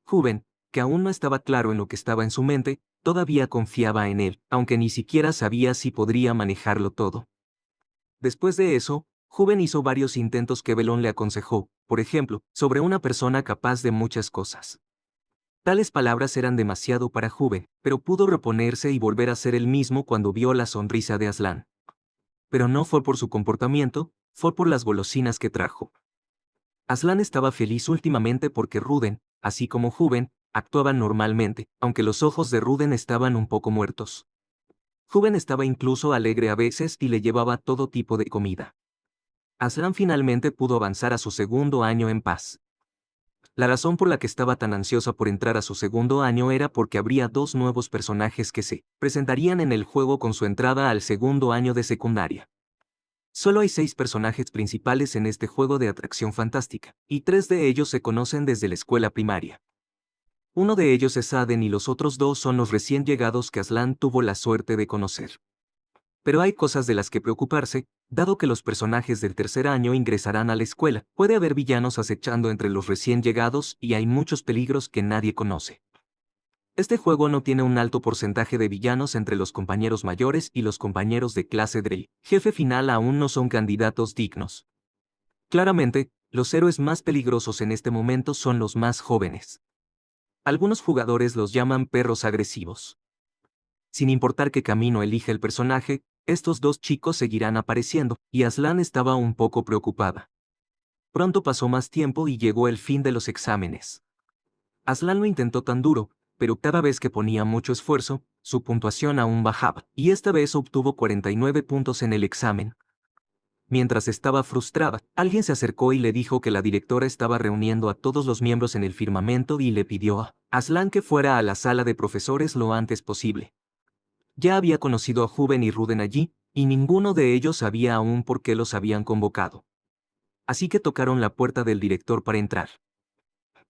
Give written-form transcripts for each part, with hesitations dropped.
Juven, que aún no estaba claro en lo que estaba en su mente, todavía confiaba en él, aunque ni siquiera sabía si podría manejarlo todo. Después de eso, Juven hizo varios intentos que Belón le aconsejó, por ejemplo, sobre una persona capaz de muchas cosas. Tales palabras eran demasiado para Juven, pero pudo reponerse y volver a ser el mismo cuando vio la sonrisa de Aslan. Pero no fue por su comportamiento, fue por las golosinas que trajo. Aslan estaba feliz últimamente porque Ruden, así como Juven, actuaban normalmente, aunque los ojos de Ruden estaban un poco muertos. Juven estaba incluso alegre a veces y le llevaba todo tipo de comida. Aslan finalmente pudo avanzar a su segundo año en paz. La razón por la que estaba tan ansiosa por entrar a su segundo año era porque habría dos nuevos personajes que se presentarían en el juego con su entrada al segundo año de secundaria. Solo hay 6 personajes principales en este juego de atracción fantástica, y 3 de ellos se conocen desde la escuela primaria. Uno de ellos es Aden y los otros 2 son los recién llegados que Aslan tuvo la suerte de conocer. Pero hay cosas de las que preocuparse, dado que los personajes del tercer año ingresarán a la escuela, puede haber villanos acechando entre los recién llegados y hay muchos peligros que nadie conoce. Este juego no tiene un alto porcentaje de villanos entre los compañeros mayores y los compañeros de clase del jefe final aún no son candidatos dignos. Claramente, los héroes más peligrosos en este momento son los más jóvenes. Algunos jugadores los llaman perros agresivos. Sin importar qué camino elija el personaje, estos dos chicos seguirán apareciendo, y Aslan estaba un poco preocupada. Pronto pasó más tiempo y llegó el fin de los exámenes. Aslan lo intentó tan duro, pero cada vez que ponía mucho esfuerzo, su puntuación aún bajaba, y esta vez obtuvo 49 puntos en el examen. Mientras estaba frustrada, alguien se acercó y le dijo que la directora estaba reuniendo a todos los miembros en el firmamento y le pidió a Aslan que fuera a la sala de profesores lo antes posible. Ya había conocido a Juven y Ruden allí, y ninguno de ellos sabía aún por qué los habían convocado. Así que tocaron la puerta del director para entrar.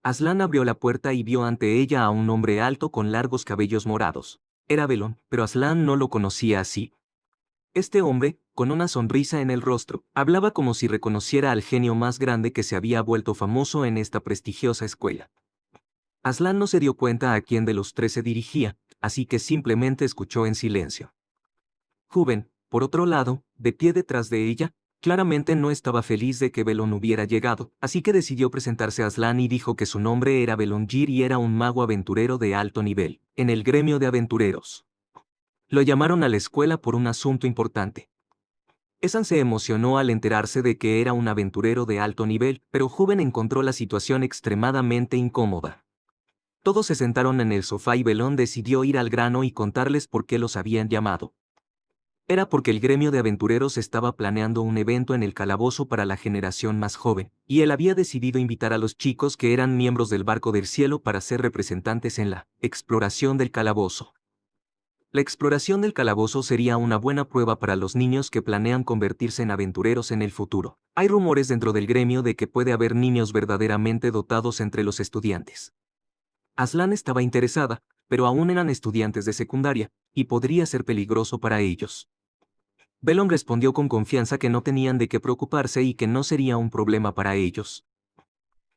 Aslan abrió la puerta y vio ante ella a un hombre alto con largos cabellos morados. Era Belón, pero Aslan no lo conocía así. Este hombre, con una sonrisa en el rostro, hablaba como si reconociera al genio más grande que se había vuelto famoso en esta prestigiosa escuela. Aslan no se dio cuenta a quién de los 3 se dirigía, así que simplemente escuchó en silencio. Juven, por otro lado, de pie detrás de ella, claramente no estaba feliz de que Belón hubiera llegado, así que decidió presentarse a Aslan y dijo que su nombre era Belongir y era un mago aventurero de alto nivel, en el gremio de aventureros. Lo llamaron a la escuela por un asunto importante. Esan se emocionó al enterarse de que era un aventurero de alto nivel, pero Juven encontró la situación extremadamente incómoda. Todos se sentaron en el sofá y Belón decidió ir al grano y contarles por qué los habían llamado. Era porque el gremio de aventureros estaba planeando un evento en el calabozo para la generación más joven, y él había decidido invitar a los chicos que eran miembros del Barco del Cielo para ser representantes en la exploración del calabozo. La exploración del calabozo sería una buena prueba para los niños que planean convertirse en aventureros en el futuro. Hay rumores dentro del gremio de que puede haber niños verdaderamente dotados entre los estudiantes. Aslan estaba interesada, pero aún eran estudiantes de secundaria, y podría ser peligroso para ellos. Belón respondió con confianza que no tenían de qué preocuparse y que no sería un problema para ellos.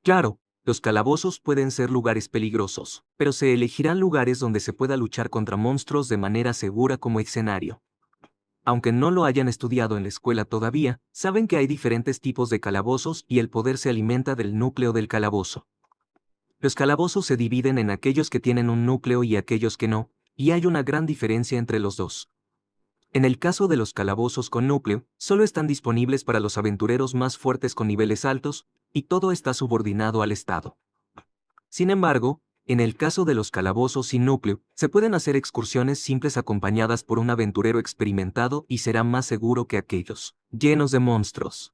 Claro, los calabozos pueden ser lugares peligrosos, pero se elegirán lugares donde se pueda luchar contra monstruos de manera segura como escenario. Aunque no lo hayan estudiado en la escuela todavía, saben que hay diferentes tipos de calabozos y el poder se alimenta del núcleo del calabozo. Los calabozos se dividen en aquellos que tienen un núcleo y aquellos que no, y hay una gran diferencia entre los dos. En el caso de los calabozos con núcleo, solo están disponibles para los aventureros más fuertes con niveles altos, y todo está subordinado al Estado. Sin embargo, en el caso de los calabozos sin núcleo, se pueden hacer excursiones simples acompañadas por un aventurero experimentado y será más seguro que aquellos llenos de monstruos.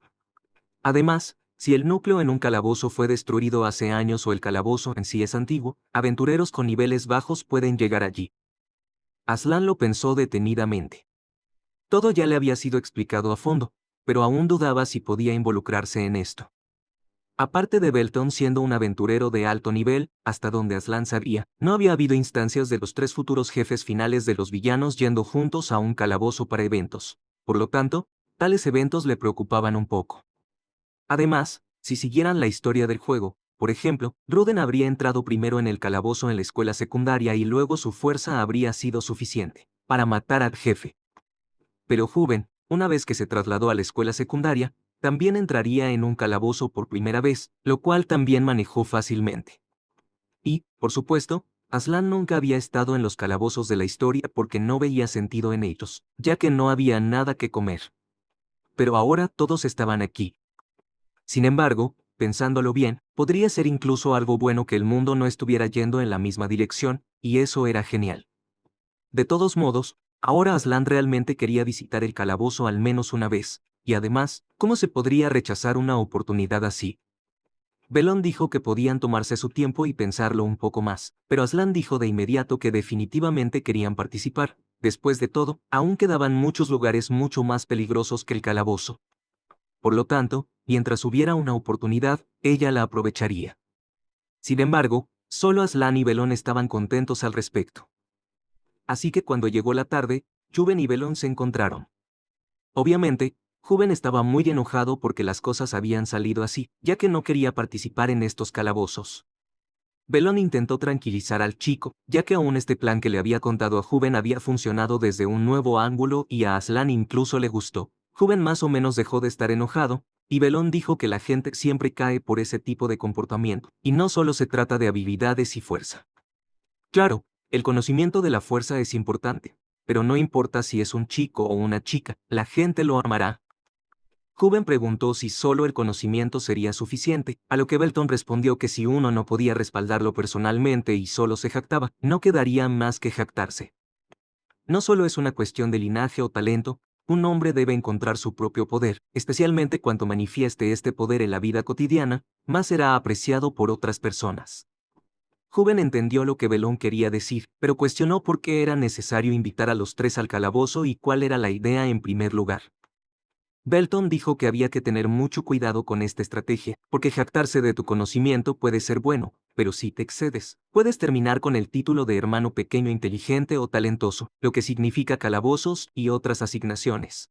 Además, si el núcleo en un calabozo fue destruido hace años o el calabozo en sí es antiguo, aventureros con niveles bajos pueden llegar allí. Aslan lo pensó detenidamente. Todo ya le había sido explicado a fondo, pero aún dudaba si podía involucrarse en esto. Aparte de Belton siendo un aventurero de alto nivel, hasta donde Aslan sabía, no había habido instancias de los 3 futuros jefes finales de los villanos yendo juntos a un calabozo para eventos. Por lo tanto, tales eventos le preocupaban un poco. Además, si siguieran la historia del juego, Por ejemplo, Ruden habría entrado primero en el calabozo en la escuela secundaria y luego su fuerza habría sido suficiente para matar al jefe. Pero Juven, una vez que se trasladó a la escuela secundaria, también entraría en un calabozo por primera vez, lo cual también manejó fácilmente. Y, por supuesto, Aslan nunca había estado en los calabozos de la historia porque no veía sentido en ellos, ya que no había nada que comer. Pero ahora todos estaban aquí. Sin embargo, pensándolo bien, podría ser incluso algo bueno que el mundo no estuviera yendo en la misma dirección, y eso era genial. De todos modos, ahora Aslan realmente quería visitar el calabozo al menos una vez, y además, ¿cómo se podría rechazar una oportunidad así? Belón dijo que podían tomarse su tiempo y pensarlo un poco más, pero Aslan dijo de inmediato que definitivamente querían participar. Después de todo, aún quedaban muchos lugares mucho más peligrosos que el calabozo. Por lo tanto, mientras hubiera una oportunidad, ella la aprovecharía. Sin embargo, solo Aslan y Belón estaban contentos al respecto. Así que cuando llegó la tarde, Juven y Belón se encontraron. Obviamente, Juven estaba muy enojado porque las cosas habían salido así, ya que no quería participar en estos calabozos. Belón intentó tranquilizar al chico, ya que aún este plan que le había contado a Juven había funcionado desde un nuevo ángulo y a Aslan incluso le gustó. Juven más o menos dejó de estar enojado, y Belón dijo que la gente siempre cae por ese tipo de comportamiento, y no solo se trata de habilidades y fuerza. Claro, el conocimiento de la fuerza es importante, pero no importa si es un chico o una chica, la gente lo amará. Juven preguntó si solo el conocimiento sería suficiente, a lo que Belton respondió que si uno no podía respaldarlo personalmente y solo se jactaba, no quedaría más que jactarse. No solo es una cuestión de linaje o talento, un hombre debe encontrar su propio poder, especialmente cuando manifieste este poder en la vida cotidiana, más será apreciado por otras personas. Juven entendió lo que Belón quería decir, pero cuestionó por qué era necesario invitar a los tres al calabozo y cuál era la idea en primer lugar. Belton dijo que había que tener mucho cuidado con esta estrategia, porque jactarse de tu conocimiento puede ser bueno, pero si te excedes, puedes terminar con el título de hermano pequeño inteligente o talentoso, lo que significa calabozos y otras asignaciones.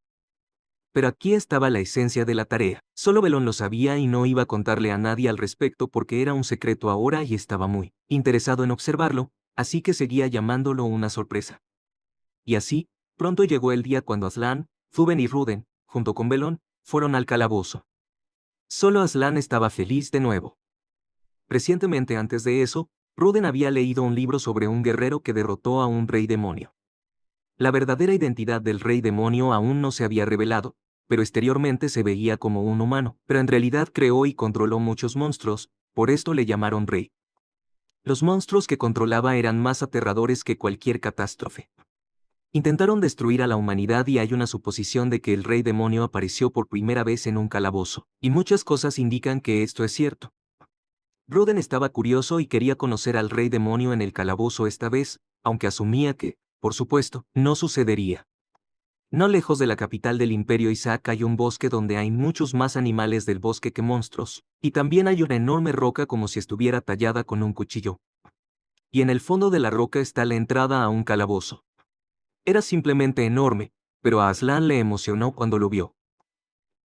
Pero aquí estaba la esencia de la tarea. Solo Belón lo sabía y no iba a contarle a nadie al respecto porque era un secreto ahora y estaba muy interesado en observarlo, así que seguía llamándolo una sorpresa. Y así, pronto llegó el día cuando Aslan, Zuben y Ruden, junto con Belón, fueron al calabozo. Solo Aslan estaba feliz de nuevo. Recientemente antes de eso, Ruden había leído un libro sobre un guerrero que derrotó a un rey demonio. La verdadera identidad del rey demonio aún no se había revelado, pero exteriormente se veía como un humano, pero en realidad creó y controló muchos monstruos, por esto le llamaron rey. Los monstruos que controlaba eran más aterradores que cualquier catástrofe. Intentaron destruir a la humanidad y hay una suposición de que el rey demonio apareció por primera vez en un calabozo, y muchas cosas indican que esto es cierto. Ruden estaba curioso y quería conocer al rey demonio en el calabozo esta vez, aunque asumía que, por supuesto, no sucedería. No lejos de la capital del Imperio Isaac hay un bosque donde hay muchos más animales del bosque que monstruos, y también hay una enorme roca como si estuviera tallada con un cuchillo. Y en el fondo de la roca está la entrada a un calabozo. Era simplemente enorme, pero a Aslan le emocionó cuando lo vio.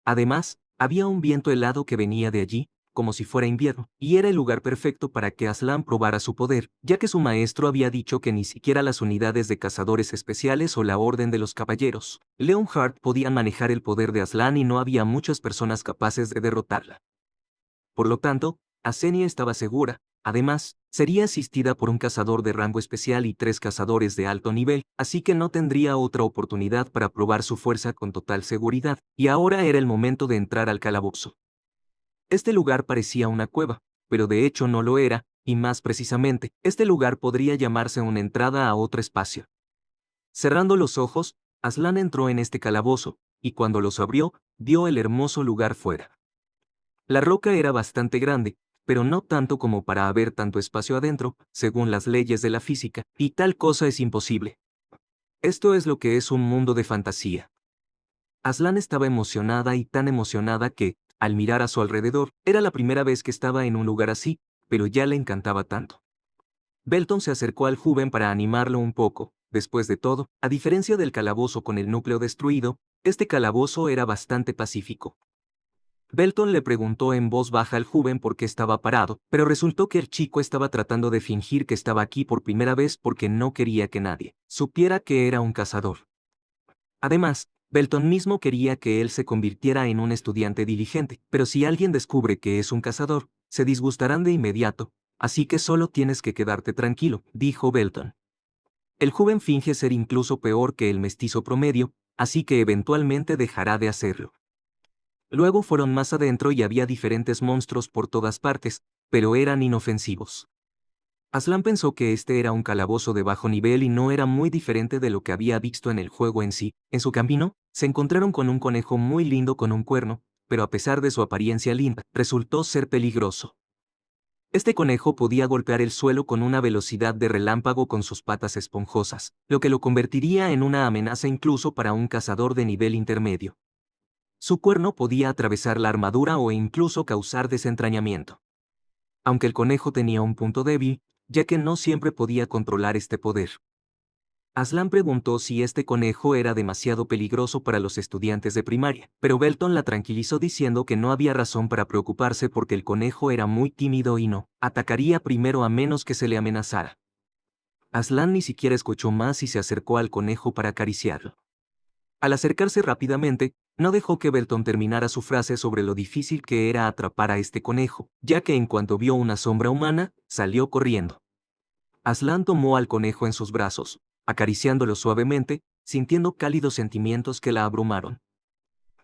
Además, había un viento helado que venía de allí, como si fuera invierno, y era el lugar perfecto para que Aslan probara su poder, ya que su maestro había dicho que ni siquiera las unidades de cazadores especiales o la Orden de los Caballeros, Leonhardt, podían manejar el poder de Aslan y no había muchas personas capaces de derrotarla. Por lo tanto, Asenia estaba segura. Además, sería asistida por un cazador de rango especial y 3 cazadores de alto nivel, así que no tendría otra oportunidad para probar su fuerza con total seguridad, y ahora era el momento de entrar al calabozo. Este lugar parecía una cueva, pero de hecho no lo era, y más precisamente, este lugar podría llamarse una entrada a otro espacio. Cerrando los ojos, Aslan entró en este calabozo, y cuando los abrió, vio el hermoso lugar fuera. La roca era bastante grande, pero no tanto como para haber tanto espacio adentro, según las leyes de la física, y tal cosa es imposible. Esto es lo que es un mundo de fantasía. Aslan estaba emocionada y tan emocionada que, al mirar a su alrededor, era la primera vez que estaba en un lugar así, pero ya le encantaba tanto. Belton se acercó al joven para animarlo un poco. Después de todo, a diferencia del calabozo con el núcleo destruido, este calabozo era bastante pacífico. Belton le preguntó en voz baja al joven por qué estaba parado, pero resultó que el chico estaba tratando de fingir que estaba aquí por primera vez porque no quería que nadie supiera que era un cazador. Además, Belton mismo quería que él se convirtiera en un estudiante diligente, pero si alguien descubre que es un cazador, se disgustarán de inmediato, así que solo tienes que quedarte tranquilo, dijo Belton. El joven finge ser incluso peor que el mestizo promedio, así que eventualmente dejará de hacerlo. Luego fueron más adentro y había diferentes monstruos por todas partes, pero eran inofensivos. Aslan pensó que este era un calabozo de bajo nivel y no era muy diferente de lo que había visto en el juego en sí. En su camino, se encontraron con un conejo muy lindo con un cuerno, pero a pesar de su apariencia linda, resultó ser peligroso. Este conejo podía golpear el suelo con una velocidad de relámpago con sus patas esponjosas, lo que lo convertiría en una amenaza incluso para un cazador de nivel intermedio. Su cuerno podía atravesar la armadura o incluso causar desentrañamiento. Aunque el conejo tenía un punto débil, ya que no siempre podía controlar este poder. Aslan preguntó si este conejo era demasiado peligroso para los estudiantes de primaria, pero Belton la tranquilizó diciendo que no había razón para preocuparse porque el conejo era muy tímido y no atacaría primero a menos que se le amenazara. Aslan ni siquiera escuchó más y se acercó al conejo para acariciarlo. Al acercarse rápidamente, no dejó que Belton terminara su frase sobre lo difícil que era atrapar a este conejo, ya que en cuanto vio una sombra humana, salió corriendo. Aslan tomó al conejo en sus brazos, acariciándolo suavemente, sintiendo cálidos sentimientos que la abrumaron.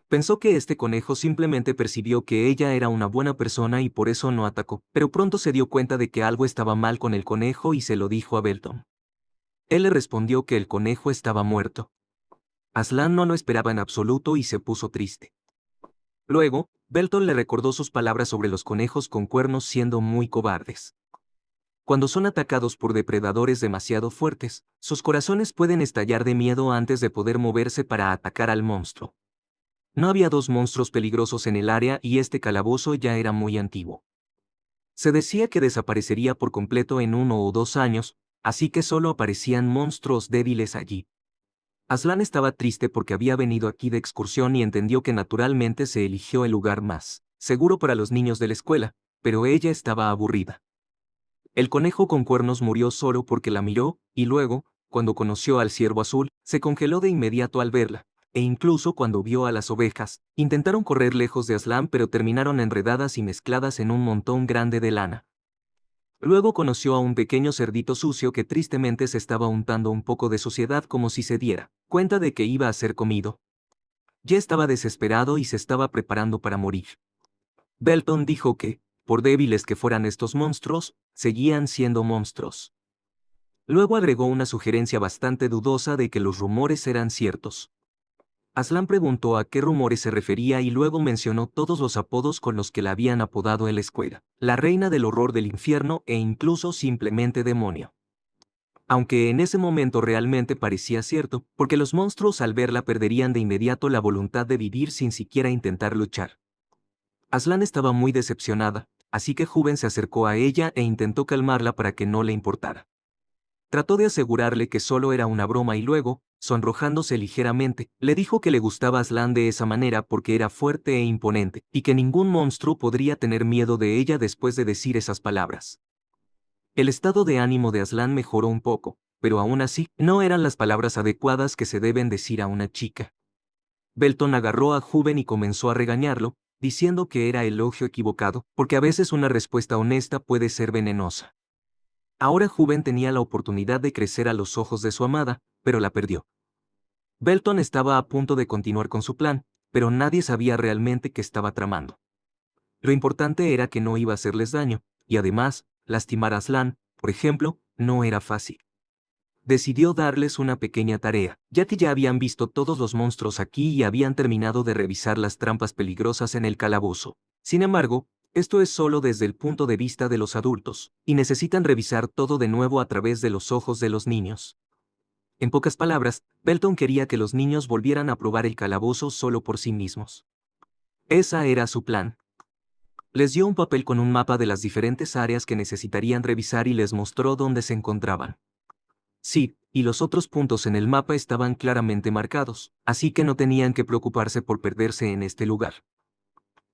Pensó que este conejo simplemente percibió que ella era una buena persona y por eso no atacó, pero pronto se dio cuenta de que algo estaba mal con el conejo y se lo dijo a Belton. Él le respondió que el conejo estaba muerto. Aslan no lo esperaba en absoluto y se puso triste. Luego, Belton le recordó sus palabras sobre los conejos con cuernos siendo muy cobardes. Cuando son atacados por depredadores demasiado fuertes, sus corazones pueden estallar de miedo antes de poder moverse para atacar al monstruo. No había dos monstruos peligrosos en el área y este calabozo ya era muy antiguo. Se decía que desaparecería por completo en 1 o 2 años, así que solo aparecían monstruos débiles allí. Aslan estaba triste porque había venido aquí de excursión y entendió que naturalmente se eligió el lugar más seguro para los niños de la escuela, pero ella estaba aburrida. El conejo con cuernos murió solo porque la miró, y luego, cuando conoció al ciervo azul, se congeló de inmediato al verla, e incluso cuando vio a las ovejas, intentaron correr lejos de Aslan pero terminaron enredadas y mezcladas en un montón grande de lana. Luego conoció a un pequeño cerdito sucio que tristemente se estaba untando un poco de suciedad como si se diera cuenta de que iba a ser comido. Ya estaba desesperado y se estaba preparando para morir. Belton dijo que, por débiles que fueran estos monstruos, seguían siendo monstruos. Luego agregó una sugerencia bastante dudosa de que los rumores eran ciertos. Aslan preguntó a qué rumores se refería y luego mencionó todos los apodos con los que la habían apodado en la escuela, la reina del horror del infierno e incluso simplemente demonio. Aunque en ese momento realmente parecía cierto, porque los monstruos al verla perderían de inmediato la voluntad de vivir sin siquiera intentar luchar. Aslan estaba muy decepcionada, así que Juven se acercó a ella e intentó calmarla para que no le importara. Trató de asegurarle que solo era una broma y luego, sonrojándose ligeramente, le dijo que le gustaba Aslan de esa manera porque era fuerte e imponente, y que ningún monstruo podría tener miedo de ella después de decir esas palabras. El estado de ánimo de Aslan mejoró un poco, pero aún así, no eran las palabras adecuadas que se deben decir a una chica. Belton agarró a Juven y comenzó a regañarlo, diciendo que era elogio equivocado, porque a veces una respuesta honesta puede ser venenosa. Ahora Juven tenía la oportunidad de crecer a los ojos de su amada, pero la perdió. Belton estaba a punto de continuar con su plan, pero nadie sabía realmente qué estaba tramando. Lo importante era que no iba a hacerles daño, y además, lastimar a Aslan, por ejemplo, no era fácil. Decidió darles una pequeña tarea, ya que ya habían visto todos los monstruos aquí y habían terminado de revisar las trampas peligrosas en el calabozo. Sin embargo, esto es solo desde el punto de vista de los adultos, y necesitan revisar todo de nuevo a través de los ojos de los niños. En pocas palabras, Belton quería que los niños volvieran a probar el calabozo solo por sí mismos. Esa era su plan. Les dio un papel con un mapa de las diferentes áreas que necesitarían revisar y les mostró dónde se encontraban. Sí, y los otros puntos en el mapa estaban claramente marcados, así que no tenían que preocuparse por perderse en este lugar.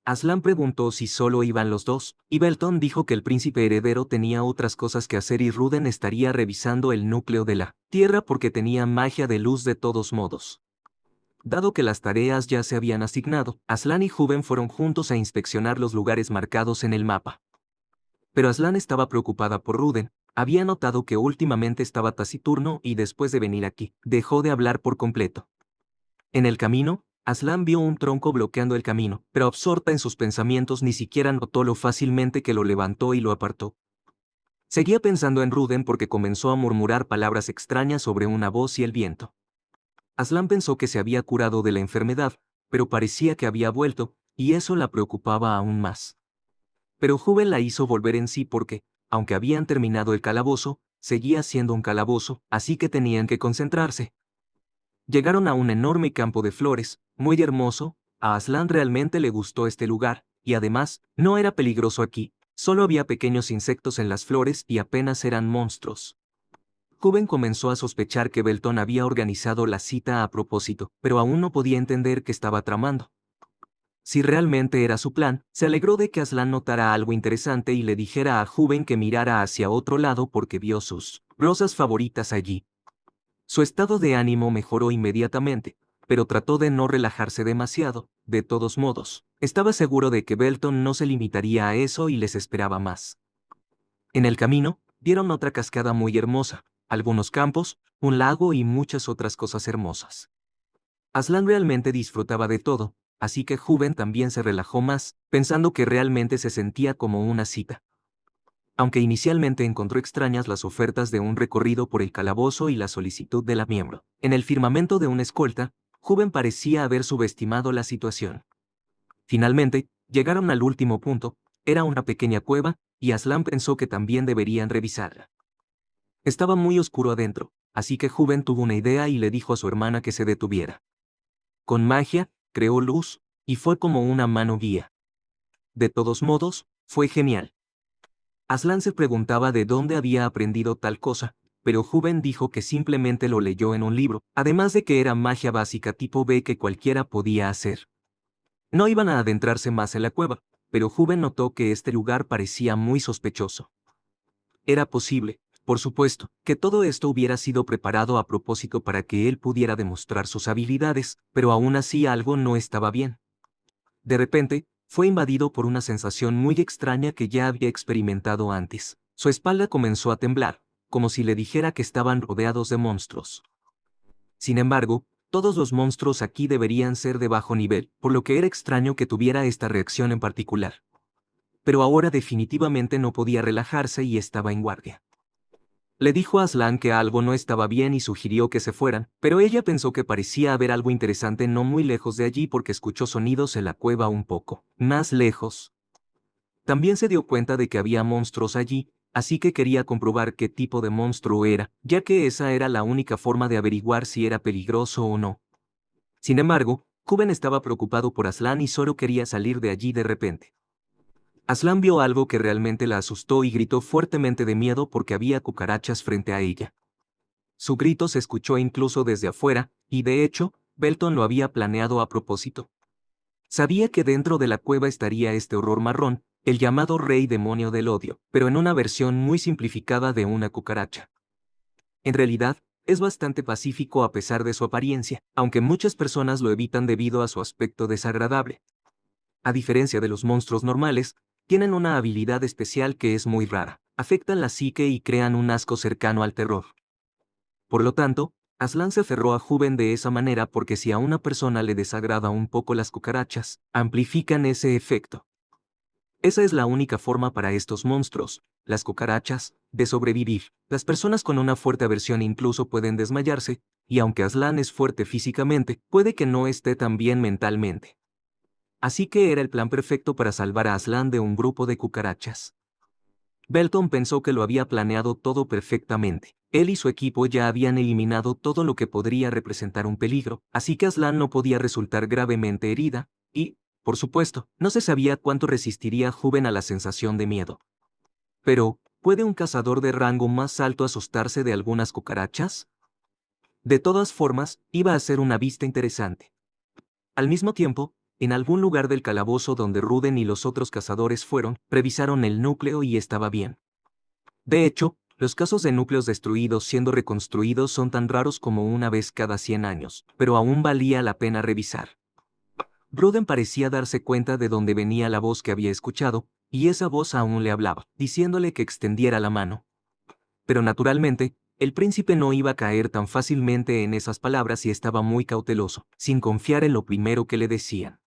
Aslan preguntó si solo iban los dos, y Belton dijo que el príncipe heredero tenía otras cosas que hacer y Ruden estaría revisando el núcleo de la Tierra porque tenía magia de luz de todos modos. Dado que las tareas ya se habían asignado, Aslan y Juven fueron juntos a inspeccionar los lugares marcados en el mapa. Pero Aslan estaba preocupada por Ruden. Había notado que últimamente estaba taciturno y después de venir aquí, dejó de hablar por completo. En el camino, Aslan vio un tronco bloqueando el camino, pero absorta en sus pensamientos ni siquiera notó lo fácilmente que lo levantó y lo apartó. Seguía pensando en Ruden porque comenzó a murmurar palabras extrañas sobre una voz y el viento. Aslan pensó que se había curado de la enfermedad, pero parecía que había vuelto, y eso la preocupaba aún más. Pero Juven la hizo volver en sí porque, aunque habían terminado el calabozo, seguía siendo un calabozo, así que tenían que concentrarse. Llegaron a un enorme campo de flores, muy hermoso. A Aslan realmente le gustó este lugar, y además, no era peligroso aquí, solo había pequeños insectos en las flores y apenas eran monstruos. Juven comenzó a sospechar que Belton había organizado la cita a propósito, pero aún no podía entender qué estaba tramando. Si realmente era su plan, se alegró de que Aslan notara algo interesante y le dijera a Juven que mirara hacia otro lado porque vio sus rosas favoritas allí. Su estado de ánimo mejoró inmediatamente, pero trató de no relajarse demasiado. De todos modos, estaba seguro de que Belton no se limitaría a eso y les esperaba más. En el camino, vieron otra cascada muy hermosa, algunos campos, un lago y muchas otras cosas hermosas. Aslan realmente disfrutaba de todo, así que Juven también se relajó más, pensando que realmente se sentía como una cita. Aunque inicialmente encontró extrañas las ofertas de un recorrido por el calabozo y la solicitud de la miembro, en el firmamento de una escolta, Juven parecía haber subestimado la situación. Finalmente, llegaron al último punto, era una pequeña cueva, y Aslan pensó que también deberían revisarla. Estaba muy oscuro adentro, así que Juven tuvo una idea y le dijo a su hermana que se detuviera. Con magia, creó luz, y fue como una mano guía. De todos modos, fue genial. Aslan se preguntaba de dónde había aprendido tal cosa, pero Juven dijo que simplemente lo leyó en un libro, además de que era magia básica tipo B que cualquiera podía hacer. No iban a adentrarse más en la cueva, pero Juven notó que este lugar parecía muy sospechoso. Era posible, por supuesto, que todo esto hubiera sido preparado a propósito para que él pudiera demostrar sus habilidades, pero aún así algo no estaba bien. De repente, fue invadido por una sensación muy extraña que ya había experimentado antes. Su espalda comenzó a temblar, como si le dijera que estaban rodeados de monstruos. Sin embargo, todos los monstruos aquí deberían ser de bajo nivel, por lo que era extraño que tuviera esta reacción en particular. Pero ahora definitivamente no podía relajarse y estaba en guardia. Le dijo a Aslan que algo no estaba bien y sugirió que se fueran, pero ella pensó que parecía haber algo interesante no muy lejos de allí porque escuchó sonidos en la cueva un poco más lejos. También se dio cuenta de que había monstruos allí, así que quería comprobar qué tipo de monstruo era, ya que esa era la única forma de averiguar si era peligroso o no. Sin embargo, Kuben estaba preocupado por Aslan y solo quería salir de allí de repente. Aslan vio algo que realmente la asustó y gritó fuertemente de miedo porque había cucarachas frente a ella. Su grito se escuchó incluso desde afuera, y de hecho, Belton lo había planeado a propósito. Sabía que dentro de la cueva estaría este horror marrón, el llamado Rey Demonio del Odio, pero en una versión muy simplificada de una cucaracha. En realidad, es bastante pacífico a pesar de su apariencia, aunque muchas personas lo evitan debido a su aspecto desagradable. A diferencia de los monstruos normales, tienen una habilidad especial que es muy rara. Afectan la psique y crean un asco cercano al terror. Por lo tanto, Aslan se aferró a Juven de esa manera porque si a una persona le desagrada un poco las cucarachas, amplifican ese efecto. Esa es la única forma para estos monstruos, las cucarachas, de sobrevivir. Las personas con una fuerte aversión incluso pueden desmayarse, y aunque Aslan es fuerte físicamente, puede que no esté tan bien mentalmente. Así que era el plan perfecto para salvar a Aslan de un grupo de cucarachas. Belton pensó que lo había planeado todo perfectamente. Él y su equipo ya habían eliminado todo lo que podría representar un peligro, así que Aslan no podía resultar gravemente herida, y, por supuesto, no se sabía cuánto resistiría Juven a la sensación de miedo. Pero, ¿puede un cazador de rango más alto asustarse de algunas cucarachas? De todas formas, iba a ser una vista interesante. Al mismo tiempo, En algún lugar del calabozo donde Ruden y los otros cazadores fueron, revisaron el núcleo y estaba bien. De hecho, los casos de núcleos destruidos siendo reconstruidos son tan raros como una vez cada 100 años, pero aún valía la pena revisar. Ruden parecía darse cuenta de dónde venía la voz que había escuchado, y esa voz aún le hablaba, diciéndole que extendiera la mano. Pero naturalmente, el príncipe no iba a caer tan fácilmente en esas palabras y estaba muy cauteloso, sin confiar en lo primero que le decían.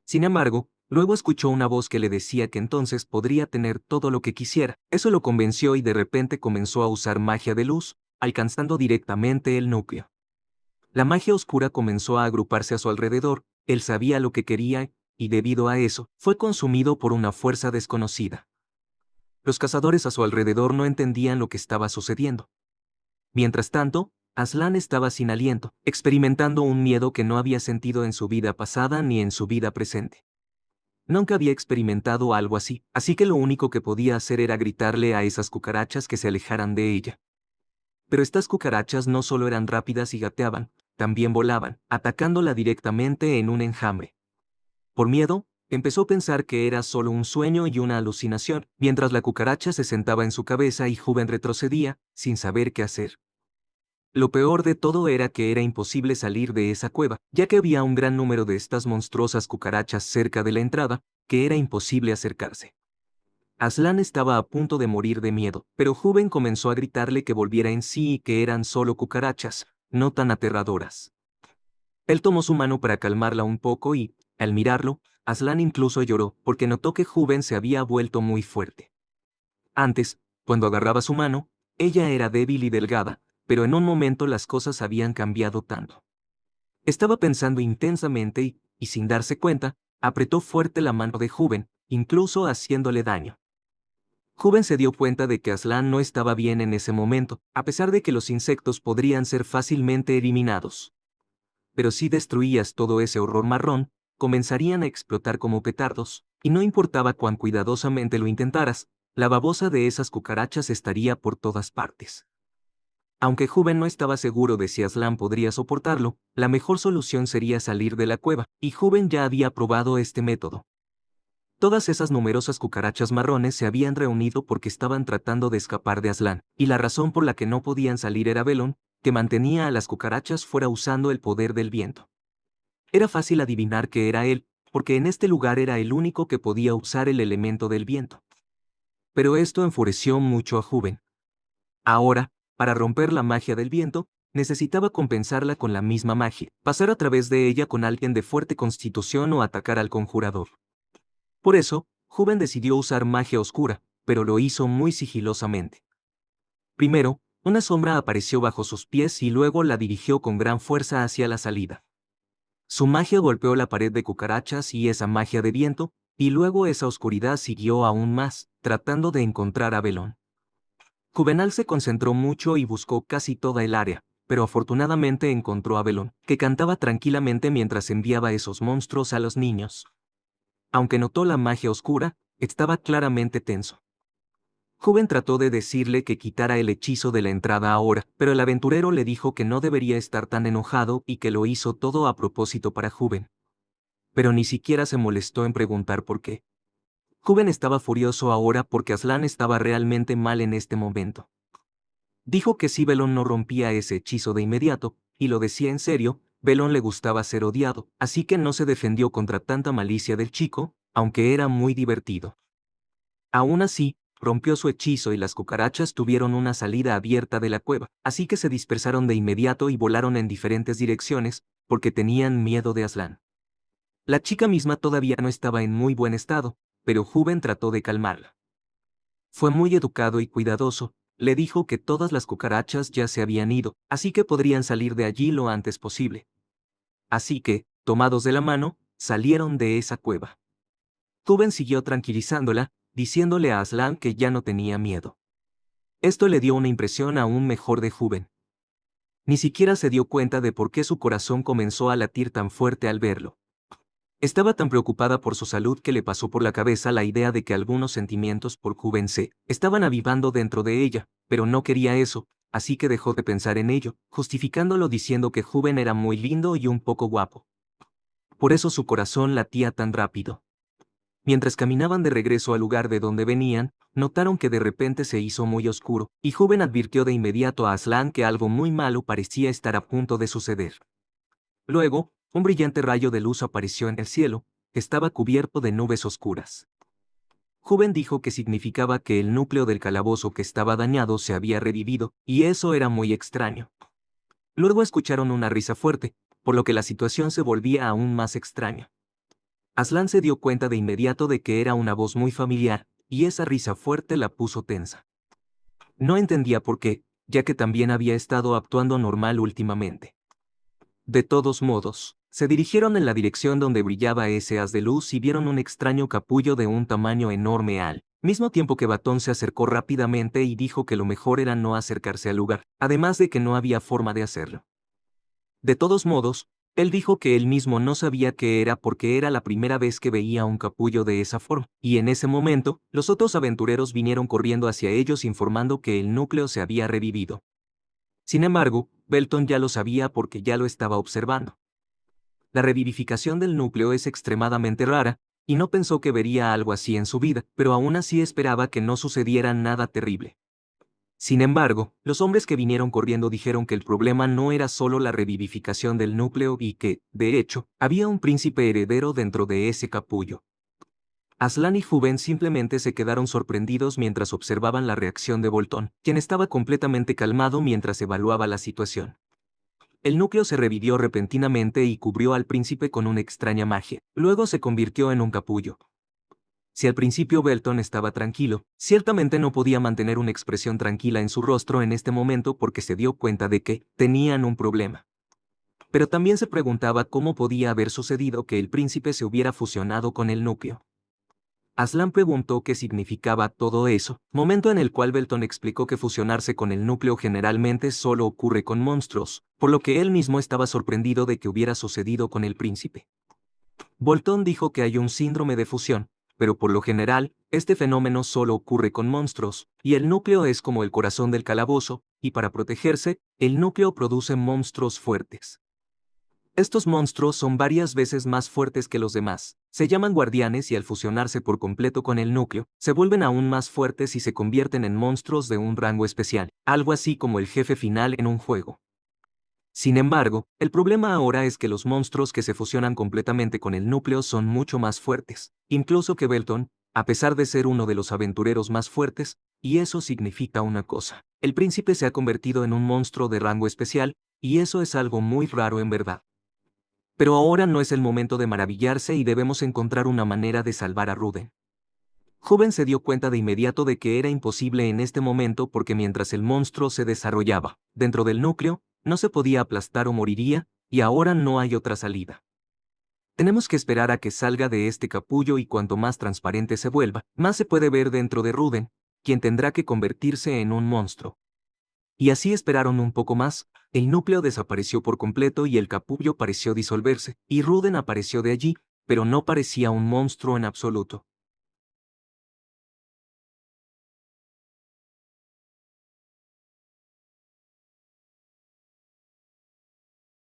Sin embargo, luego escuchó una voz que le decía que entonces podría tener todo lo que quisiera. Eso lo convenció y de repente comenzó a usar magia de luz, alcanzando directamente el núcleo. La magia oscura comenzó a agruparse a su alrededor, él sabía lo que quería, y debido a eso, fue consumido por una fuerza desconocida. Los cazadores a su alrededor no entendían lo que estaba sucediendo. Mientras tanto, Aslan estaba sin aliento, experimentando un miedo que no había sentido en su vida pasada ni en su vida presente. Nunca había experimentado algo así que lo único que podía hacer era gritarle a esas cucarachas que se alejaran de ella. Pero estas cucarachas no solo eran rápidas y gateaban, también volaban, atacándola directamente en un enjambre. Por miedo, empezó a pensar que era solo un sueño y una alucinación, mientras la cucaracha se sentaba en su cabeza y Juven retrocedía, sin saber qué hacer. Lo peor de todo era que era imposible salir de esa cueva, ya que había un gran número de estas monstruosas cucarachas cerca de la entrada, que era imposible acercarse. Aslan estaba a punto de morir de miedo, pero Juven comenzó a gritarle que volviera en sí y que eran solo cucarachas, no tan aterradoras. Él tomó su mano para calmarla un poco y, al mirarlo, Aslan incluso lloró, porque notó que Juven se había vuelto muy fuerte. Antes, cuando agarraba su mano, ella era débil y delgada, pero en un momento las cosas habían cambiado tanto. Estaba pensando intensamente y sin darse cuenta, apretó fuerte la mano de Juven, incluso haciéndole daño. Juven se dio cuenta de que Aslan no estaba bien en ese momento, a pesar de que los insectos podrían ser fácilmente eliminados. Pero si destruías todo ese horror marrón, comenzarían a explotar como petardos, y no importaba cuán cuidadosamente lo intentaras, la babosa de esas cucarachas estaría por todas partes. Aunque Juven no estaba seguro de si Aslan podría soportarlo, la mejor solución sería salir de la cueva, y Juven ya había probado este método. Todas esas numerosas cucarachas marrones se habían reunido porque estaban tratando de escapar de Aslan, y la razón por la que no podían salir era Velón, que mantenía a las cucarachas fuera usando el poder del viento. Era fácil adivinar que era él, porque en este lugar era el único que podía usar el elemento del viento. Pero esto enfureció mucho a Juven. Ahora, para romper la magia del viento, necesitaba compensarla con la misma magia, pasar a través de ella con alguien de fuerte constitución o atacar al conjurador. Por eso, Juven decidió usar magia oscura, pero lo hizo muy sigilosamente. Primero, una sombra apareció bajo sus pies y luego la dirigió con gran fuerza hacia la salida. Su magia golpeó la pared de cucarachas y esa magia de viento, y luego esa oscuridad siguió aún más, tratando de encontrar a Velón. Juvenal se concentró mucho y buscó casi toda el área, pero afortunadamente encontró a Velón, que cantaba tranquilamente mientras enviaba esos monstruos a los niños. Aunque notó la magia oscura, estaba claramente tenso. Juven trató de decirle que quitara el hechizo de la entrada ahora, pero el aventurero le dijo que no debería estar tan enojado y que lo hizo todo a propósito para Juven. Pero ni siquiera se molestó en preguntar por qué. Juven estaba furioso ahora porque Aslan estaba realmente mal en este momento. Dijo que si Velón no rompía ese hechizo de inmediato, y lo decía en serio, Velón le gustaba ser odiado, así que no se defendió contra tanta malicia del chico, aunque era muy divertido. Aún así, rompió su hechizo y las cucarachas tuvieron una salida abierta de la cueva, así que se dispersaron de inmediato y volaron en diferentes direcciones, porque tenían miedo de Aslan. La chica misma todavía no estaba en muy buen estado, pero Juven trató de calmarla. Fue muy educado y cuidadoso, le dijo que todas las cucarachas ya se habían ido, así que podrían salir de allí lo antes posible. Así que, tomados de la mano, salieron de esa cueva. Juven siguió tranquilizándola, diciéndole a Aslan que ya no tenía miedo. Esto le dio una impresión aún mejor de Juven. Ni siquiera se dio cuenta de por qué su corazón comenzó a latir tan fuerte al verlo. Estaba tan preocupada por su salud que le pasó por la cabeza la idea de que algunos sentimientos por Juven se estaban avivando dentro de ella, pero no quería eso, así que dejó de pensar en ello, justificándolo diciendo que Juven era muy lindo y un poco guapo. Por eso su corazón latía tan rápido. Mientras caminaban de regreso al lugar de donde venían, notaron que de repente se hizo muy oscuro, y Joven advirtió de inmediato a Aslan que algo muy malo parecía estar a punto de suceder. Luego, un brillante rayo de luz apareció en el cielo, que estaba cubierto de nubes oscuras. Joven dijo que significaba que el núcleo del calabozo que estaba dañado se había revivido, y eso era muy extraño. Luego escucharon una risa fuerte, por lo que la situación se volvía aún más extraña. Aslan se dio cuenta de inmediato de que era una voz muy familiar, y esa risa fuerte la puso tensa. No entendía por qué, ya que también había estado actuando normal últimamente. De todos modos, se dirigieron en la dirección donde brillaba ese haz de luz y vieron un extraño capullo de un tamaño enorme al mismo tiempo que Batón se acercó rápidamente y dijo que lo mejor era no acercarse al lugar, además de que no había forma de hacerlo. De todos modos, él dijo que él mismo no sabía qué era porque era la primera vez que veía un capullo de esa forma, y en ese momento, los otros aventureros vinieron corriendo hacia ellos informando que el núcleo se había revivido. Sin embargo, Belton ya lo sabía porque ya lo estaba observando. La revivificación del núcleo es extremadamente rara, y no pensó que vería algo así en su vida, pero aún así esperaba que no sucediera nada terrible. Sin embargo, los hombres que vinieron corriendo dijeron que el problema no era solo la revivificación del núcleo y que, de hecho, había un príncipe heredero dentro de ese capullo. Aslan y Joven simplemente se quedaron sorprendidos mientras observaban la reacción de Bolton, quien estaba completamente calmado mientras evaluaba la situación. El núcleo se revivió repentinamente y cubrió al príncipe con una extraña magia. Luego se convirtió en un capullo. Si al principio Belton estaba tranquilo, ciertamente no podía mantener una expresión tranquila en su rostro en este momento porque se dio cuenta de que tenían un problema. Pero también se preguntaba cómo podía haber sucedido que el príncipe se hubiera fusionado con el núcleo. Aslan preguntó qué significaba todo eso, momento en el cual Belton explicó que fusionarse con el núcleo generalmente solo ocurre con monstruos, por lo que él mismo estaba sorprendido de que hubiera sucedido con el príncipe. Bolton dijo que hay un síndrome de fusión, pero por lo general, este fenómeno solo ocurre con monstruos, y el núcleo es como el corazón del calabozo, y para protegerse, el núcleo produce monstruos fuertes. Estos monstruos son varias veces más fuertes que los demás, se llaman guardianes y al fusionarse por completo con el núcleo, se vuelven aún más fuertes y se convierten en monstruos de un rango especial, algo así como el jefe final en un juego. Sin embargo, el problema ahora es que los monstruos que se fusionan completamente con el núcleo son mucho más fuertes, incluso que Belton, a pesar de ser uno de los aventureros más fuertes, y eso significa una cosa. El príncipe se ha convertido en un monstruo de rango especial, y eso es algo muy raro en verdad. Pero ahora no es el momento de maravillarse y debemos encontrar una manera de salvar a Ruden. Joven se dio cuenta de inmediato de que era imposible en este momento porque mientras el monstruo se desarrollaba dentro del núcleo, no se podía aplastar o moriría, y ahora no hay otra salida. Tenemos que esperar a que salga de este capullo y cuanto más transparente se vuelva, más se puede ver dentro de Ruden, quien tendrá que convertirse en un monstruo. Y así esperaron un poco más, el núcleo desapareció por completo y el capullo pareció disolverse, y Ruden apareció de allí, pero no parecía un monstruo en absoluto.